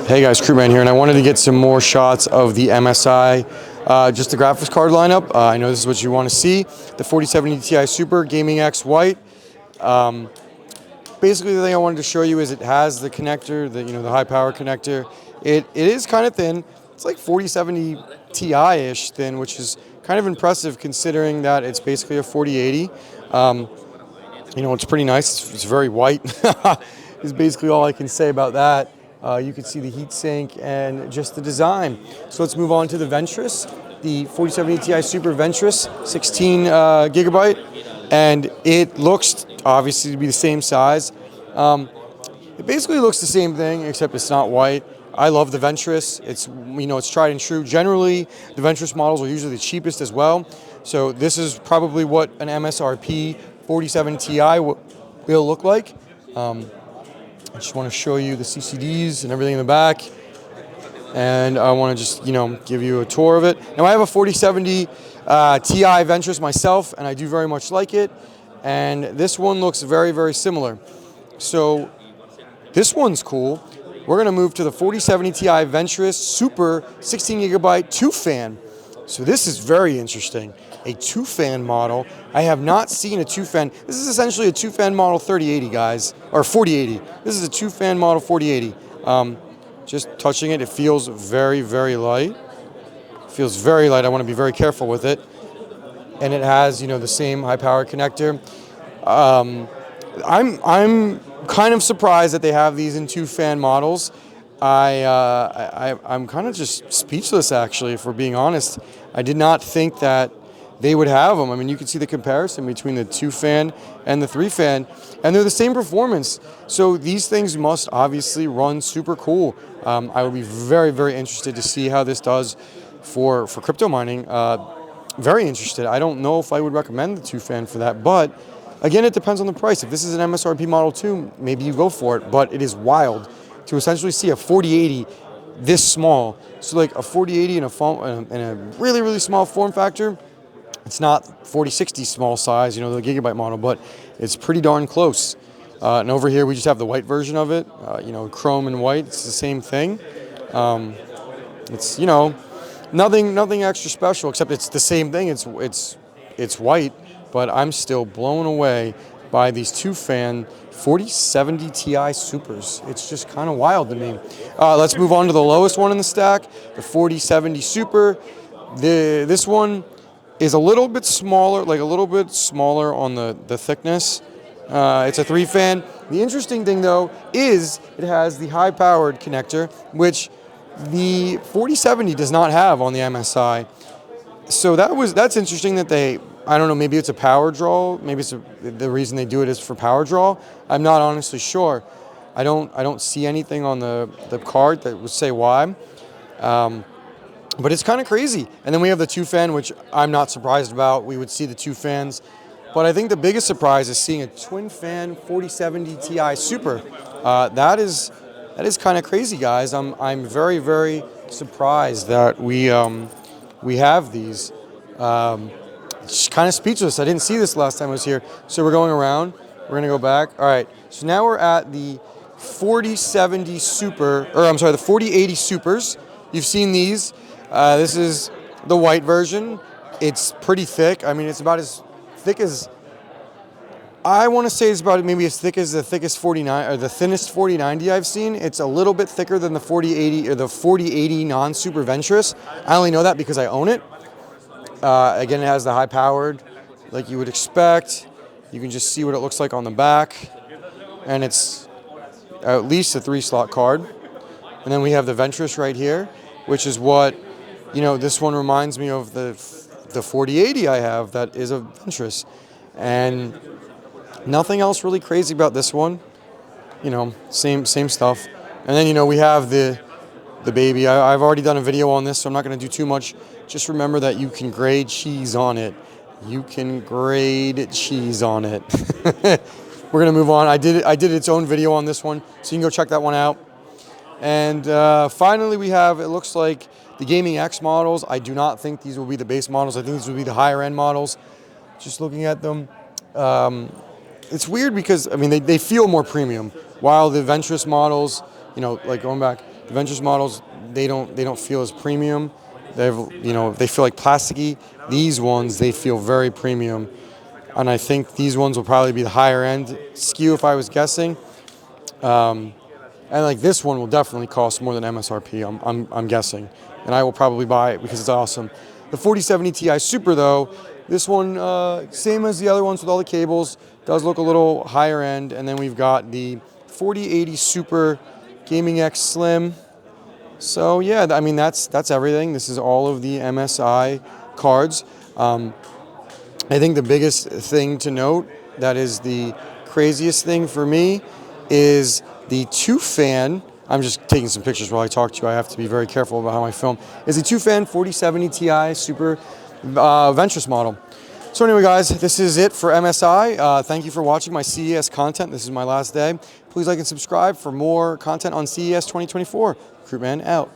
Hey guys, Crewman here, and I wanted to get some more shots of the MSI, just the graphics card lineup. I know this is what you want to see. The 4070 Ti Super Gaming X White. Basically, the thing I wanted to show you is it has the connector, the high power connector. It is kind of thin. It's like 4070 Ti-ish thin, which is kind of impressive considering that it's basically a 4080. It's pretty nice. It's very white. Is basically all I can say about that. You can see the heatsink and just the design. So let's move on to the Ventus, the 4070 Ti Super Ventus, 16 gigabyte, and it looks obviously to be the same size. It basically looks the same thing except it's not white. I love the Ventus. It's tried and true. Generally, the Ventus models are usually the cheapest as well. So this is probably what an MSRP 47 Ti will look like. I just want to show you the CCDs and everything in the back, and I want to just give you a tour of it. Now I have a 4070 Ti Ventus myself, and I do very much like it, and this one looks very, very similar. So this one's cool. We're going to move to the 4070 Ti Ventus Super 16 gigabyte 2-fan. So this is very interesting. A 2-fan model. I have not seen a 2-fan. This is essentially a 2-fan model 3080, guys, or 4080. This is a 2-fan model 4080. Just touching it, it feels very, very light. It feels very light. I want to be very careful with it. And it has, the same high power connector. I'm kind of surprised that they have these in 2-fan models. I'm kind of just speechless, actually, if we're being honest. I did not think that they would have them. I mean, you can see the comparison between the 2-fan and the 3-fan, and they're the same performance. So these things must obviously run super cool. I will be very, very interested to see how this does for crypto mining. Very interested. I don't know if I would recommend the 2-fan for that, but again, it depends on the price. If this is an MSRP Model 2, maybe you go for it, but it is wild to essentially see a 4080 this small. So like a 4080 in a really, really small form factor. It's not 4060 small size, the gigabyte model, but it's pretty darn close. And over here, we just have the white version of it, chrome and white. It's the same thing. It's, nothing extra special, except it's the same thing. It's white, but I'm still blown away by these 2-fan 4070 Ti Supers. It's just kind of wild to me. Let's move on to the lowest one in the stack, the 4070 Super. This one is a little bit smaller, on the thickness. It's a 3-fan. The interesting thing, though, is it has the high-powered connector, which the 4070 does not have on the MSI. So that's interesting that I don't know, maybe it's a power draw. Maybe it's the reason they do it is for power draw. I'm not honestly sure. I don't see anything on the card that would say why. But it's kind of crazy. And then we have the 2-fan, which I'm not surprised about. We would see the 2 fans. But I think the biggest surprise is seeing a twin-fan 4070 Ti Super. That is kind of crazy, guys. I'm very, very surprised that we have these. Just kind of speechless. I didn't see this last time I was here. So we're going around. We're going to go back. All right. So now we're at the 4070 Super, the 4080 Supers. You've seen these. This is the white version. It's pretty thick. I mean, it's about as thick as, I want to say it's about maybe as thick as the thickest 49 or the thinnest 4090 I've seen. It's a little bit thicker than the 4080 or the 4080 non-Super Ventus. I only know that because I own it. Again, it has the high-powered, like you would expect. You can just see what it looks like on the back, and it's at least a 3-slot card. And then we have the Ventus right here, which is what, this one reminds me of the 4080 I have that is a Ventus. And nothing else really crazy about this one. Same stuff. And then, we have the baby. I've already done a video on this, so I'm not going to do too much. Just remember that you can grade cheese on it. You can grade cheese on it. We're going to move on. I did its own video on this one, so you can go check that one out. And finally, we have, it looks like, the Gaming X models. I do not think these will be the base models. I think these will be the higher end models. Just looking at them, it's weird because, I mean, they feel more premium, while the Ventus models, like going back, The Ventus models, they don't feel as premium. They feel like plasticky. These ones, they feel very premium, and I think these ones will probably be the higher end SKU if I was guessing. And like this one will definitely cost more than MSRP. I'm guessing, and I will probably buy it because it's awesome. The 4070 Ti Super though, this one same as the other ones with all the cables, does look a little higher end. And then we've got the 4080 Super Gaming X Slim. So yeah, I mean that's everything. This is all of the MSI cards. I think the biggest thing to note, that is the craziest thing for me, is the two-fan. I'm just taking some pictures while I talk to you. I have to be very careful about how I film. Is the two-fan 4070 Ti Super Ventus model. So anyway, guys, this is it for MSI. Thank you for watching my CES content. This is my last day. Please like and subscribe for more content on CES 2024. Recruitman out.